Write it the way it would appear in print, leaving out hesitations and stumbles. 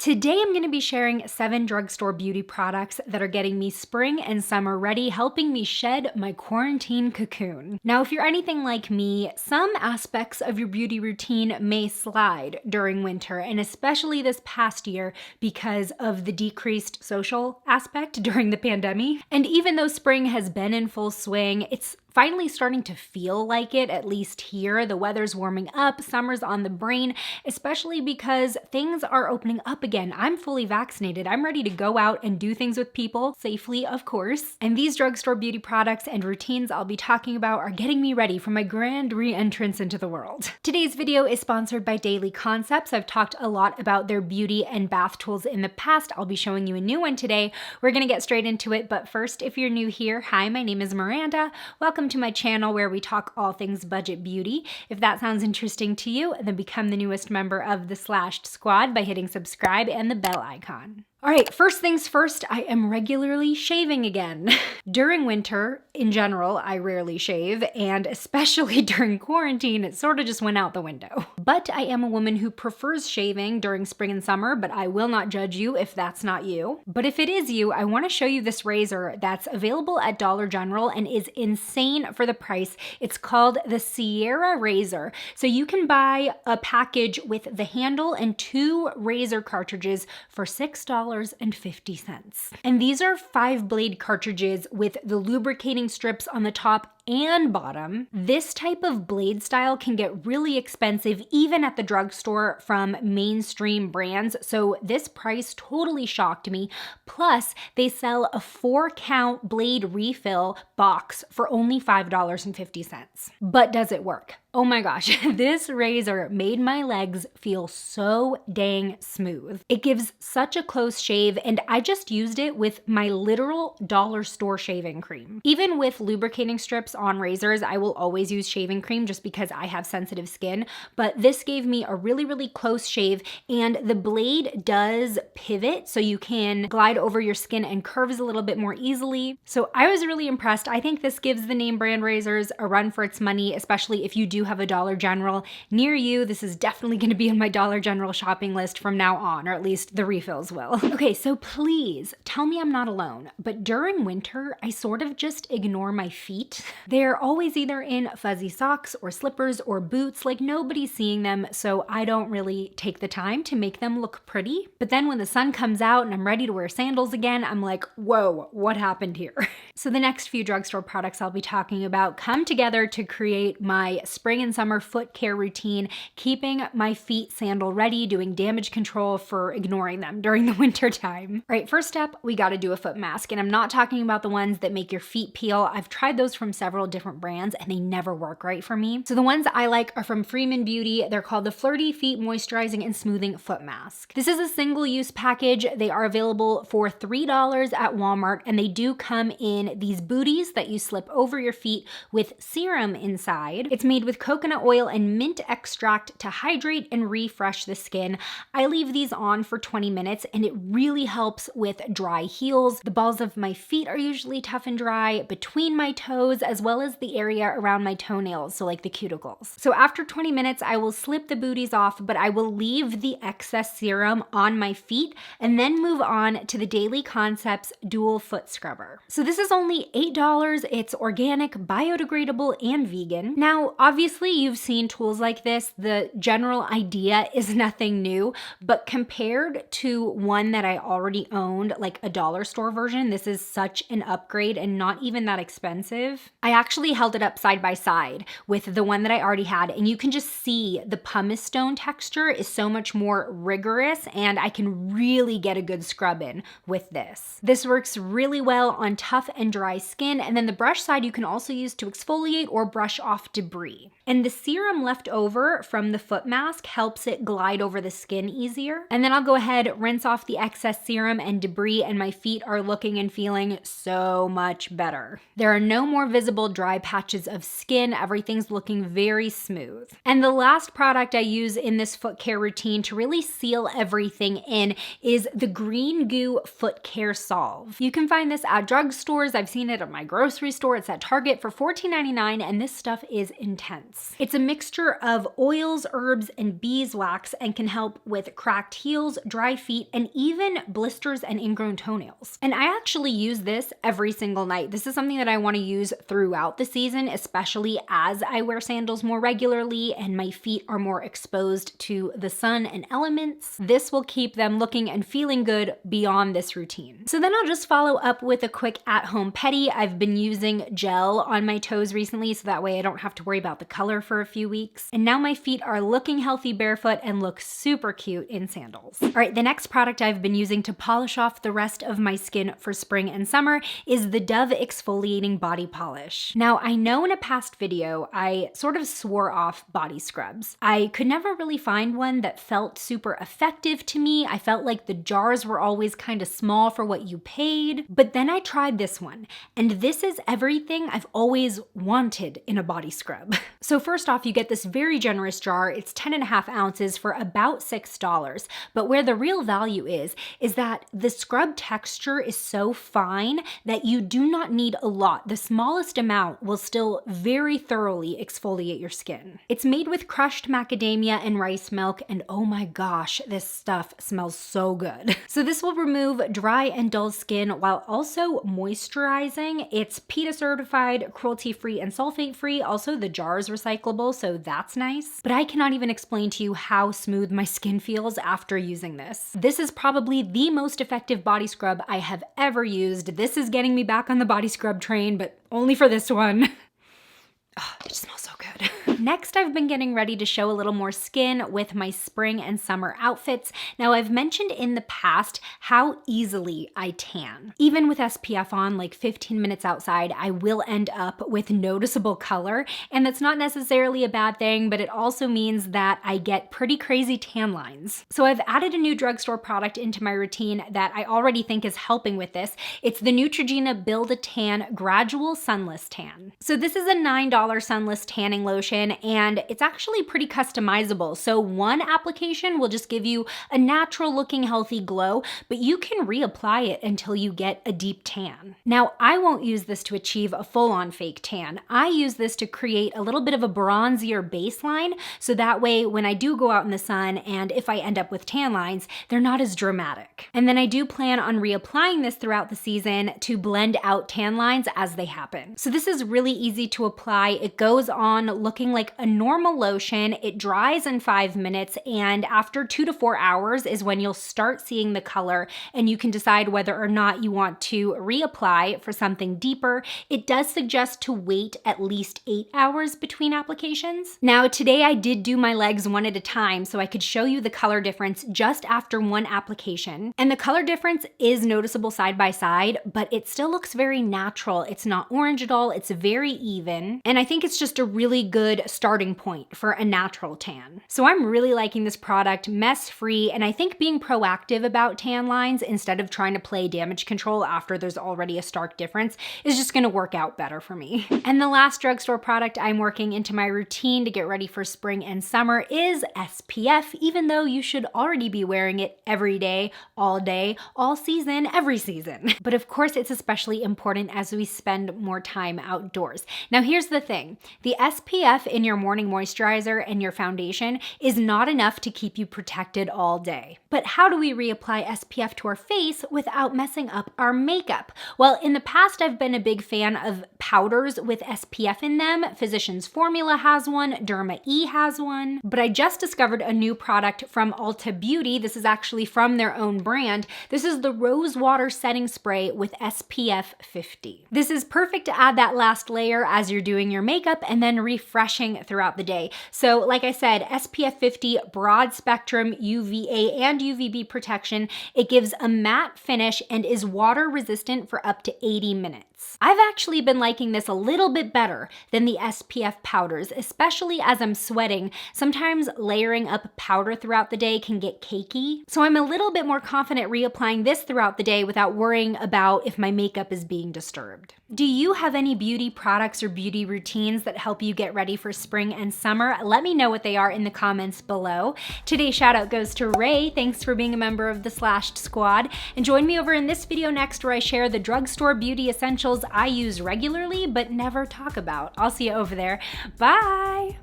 Today, I'm going to be sharing 7 drugstore beauty products that are getting me spring and summer ready, helping me shed my quarantine cocoon. Now, if you're anything like me, some aspects of your beauty routine may slide during winter, and especially this past year because of the decreased social aspect during the pandemic. And even though spring has been in full swing, it's finally starting to feel like it, at least here. The weather's warming up, summer's on the brain, especially because things are opening up again. I'm fully vaccinated. I'm ready to go out and do things with people, safely, of course. And these drugstore beauty products and routines I'll be talking about are getting me ready for my grand re-entrance into the world. Today's video is sponsored by Daily Concepts. I've talked a lot about their beauty and bath tools in the past. I'll be showing you a new one today. We're gonna get straight into it, but first, if you're new here, hi, my name is Miranda. Welcome to my channel where we talk all things budget beauty. If that sounds interesting to you, then become the newest member of the Slashed Squad by hitting subscribe and the bell icon. All right, first things first, I am regularly shaving again. During winter, in general, I rarely shave, and especially during quarantine, it sort of just went out the window. But I am a woman who prefers shaving during spring and summer, but I will not judge you if that's not you. But if it is you, I want to show you this razor that's available at Dollar General and is insane for the price. It's called the Sierra Razor. So you can buy a package with the handle and 2 razor cartridges for $6.50. And these are 5-blade cartridges with the lubricating strips on the top and bottom. This type of blade style can get really expensive even at the drugstore from mainstream brands, so this price totally shocked me. Plus, they sell a 4-count blade refill box for only $5.50. But does it work? Oh my gosh, this razor made my legs feel so dang smooth. It gives such a close shave, and I just used it with my literal dollar store shaving cream. Even with lubricating strips on razors, I will always use shaving cream just because I have sensitive skin, but this gave me a really, really close shave, and the blade does pivot so you can glide over your skin and curves a little bit more easily. So I was really impressed. I think this gives the name brand razors a run for its money, especially if you do have a Dollar General near you. This is definitely going to be on my Dollar General shopping list from now on, or at least the refills will. Okay, so please tell me I'm not alone, but during winter, I sort of just ignore my feet. They're always either in fuzzy socks or slippers or boots, like nobody's seeing them, so I don't really take the time to make them look pretty. But then when the sun comes out and I'm ready to wear sandals again, I'm like, whoa, what happened here? So the next few drugstore products I'll be talking about come together to create my spring and summer foot care routine, keeping my feet sandal ready, doing damage control for ignoring them during the winter time. All right, first up, we gotta do a foot mask, and I'm not talking about the ones that make your feet peel. I've tried those from several different brands and they never work right for me. So the ones I like are from Freeman Beauty. They're called the Flirty Feet Moisturizing and Smoothing Foot Mask. This is a single-use package. They are available for $3 at Walmart, and they do come in these booties that you slip over your feet with serum inside. It's made with coconut oil and mint extract to hydrate and refresh the skin. I leave these on for 20 minutes and it really helps with dry heels. The balls of my feet are usually tough and dry between my toes, as well as the area around my toenails, so like the cuticles. So after 20 minutes, I will slip the booties off, but I will leave the excess serum on my feet and then move on to the Daily Concepts Dual Foot Scrubber. So this is only $8. It's organic, biodegradable, and vegan. Now, obviously, you've seen tools like this. The general idea is nothing new, but compared to one that I already owned, like a dollar store version, this is such an upgrade and not even that expensive. I actually held it up side by side with the one that I already had, and you can just see the pumice stone texture is so much more rigorous, and I can really get a good scrub in with this. This works really well on tough and dry skin, and then the brush side you can also use to exfoliate or brush off debris. And the serum left over from the foot mask helps it glide over the skin easier. And then I'll go ahead, rinse off the excess serum and debris, and my feet are looking and feeling so much better. There are no more visible dry patches of skin. Everything's looking very smooth. And the last product I use in this foot care routine to really seal everything in is the Green Goo Foot Care Solve. You can find this at drugstores. I've seen it at my grocery store. It's at Target for $14.99, and this stuff is intense. It's a mixture of oils, herbs, and beeswax and can help with cracked heels, dry feet, and even blisters and ingrown toenails. And I actually use this every single night. This is something that I want to use throughout the season, especially as I wear sandals more regularly and my feet are more exposed to the sun and elements. This will keep them looking and feeling good beyond this routine. So then I'll just follow up with a quick at-home pedi. I've been using gel on my toes recently, so that way I don't have to worry about the color for a few weeks. And now my feet are looking healthy barefoot and look super cute in sandals. All right, the next product I've been using to polish off the rest of my skin for spring and summer is the Dove Exfoliating Body Polish. Now, I know in a past video, I sort of swore off body scrubs. I could never really find one that felt super effective to me. I felt like the jars were always kind of small for what you paid. But then I tried this one, and this is everything I've always wanted in a body scrub. So first off, you get this very generous jar. It's 10.5 ounces for about $6. But where the real value is that the scrub texture is so fine that you do not need a lot. The smallest amount will still very thoroughly exfoliate your skin. It's made with crushed macadamia and rice milk, and oh my gosh, this stuff smells so good. So this will remove dry and dull skin while also moisturizing. It's PETA certified, cruelty-free, and sulfate-free. Also, the jar is recyclable, so that's nice. But I cannot even explain to you how smooth my skin feels after using this. This is probably the most effective body scrub I have ever used. This is getting me back on the body scrub train, but only for this one. Oh, it just smells so good. Next, I've been getting ready to show a little more skin with my spring and summer outfits. Now, I've mentioned in the past how easily I tan. Even with SPF on, like 15 minutes outside, I will end up with noticeable color, and that's not necessarily a bad thing, but it also means that I get pretty crazy tan lines. So I've added a new drugstore product into my routine that I already think is helping with this. It's the Neutrogena Build a Tan Gradual Sunless Tan. So this is a $9 sunless tanning lotion, and it's actually pretty customizable. So one application will just give you a natural looking healthy glow, but you can reapply it until you get a deep tan. Now, I won't use this to achieve a full-on fake tan. I use this to create a little bit of a bronzier baseline, so that way when I do go out in the sun and if I end up with tan lines, they're not as dramatic. And then I do plan on reapplying this throughout the season to blend out tan lines as they happen. So this is really easy to apply. It goes on looking like a normal lotion. It dries in 5 minutes, and after 2 to 4 hours is when you'll start seeing the color, and you can decide whether or not you want to reapply for something deeper. It does suggest to wait at least 8 hours between applications. Now, today I did do my legs one at a time so I could show you the color difference just after one application. And the color difference is noticeable side by side, but it still looks very natural. It's not orange at all. It's very even. And I think it's just a really good starting point for a natural tan. So I'm really liking this product, mess-free, and I think being proactive about tan lines instead of trying to play damage control after there's already a stark difference is just gonna work out better for me. And the last drugstore product I'm working into my routine to get ready for spring and summer is SPF, even though you should already be wearing it every day, all season, every season. But of course, it's especially important as we spend more time outdoors. Now, here's the thing. The SPF in your morning moisturizer and your foundation is not enough to keep you protected all day. But how do we reapply SPF to our face without messing up our makeup? Well, in the past, I've been a big fan of powders with SPF in them. Physicians Formula has one, Derma E has one, but I just discovered a new product from Ulta Beauty. This is actually from their own brand. This is the Rose Water Setting Spray with SPF 50. This is perfect to add that last layer as you're doing your makeup and then refreshing throughout the day. So like I said, SPF 50, broad spectrum UVA and UVB protection. It gives a matte finish and is water resistant for up to 80 minutes. months. I've actually been liking this a little bit better than the SPF powders, especially as I'm sweating. Sometimes layering up powder throughout the day can get cakey, so I'm a little bit more confident reapplying this throughout the day without worrying about if my makeup is being disturbed. Do you have any beauty products or beauty routines that help you get ready for spring and summer? Let me know what they are in the comments below. Today's shout out goes to Ray. Thanks for being a member of the Slashed Squad. And join me over in this video next where I share the drugstore beauty essentials I use regularly but never talk about. I'll see you over there. Bye!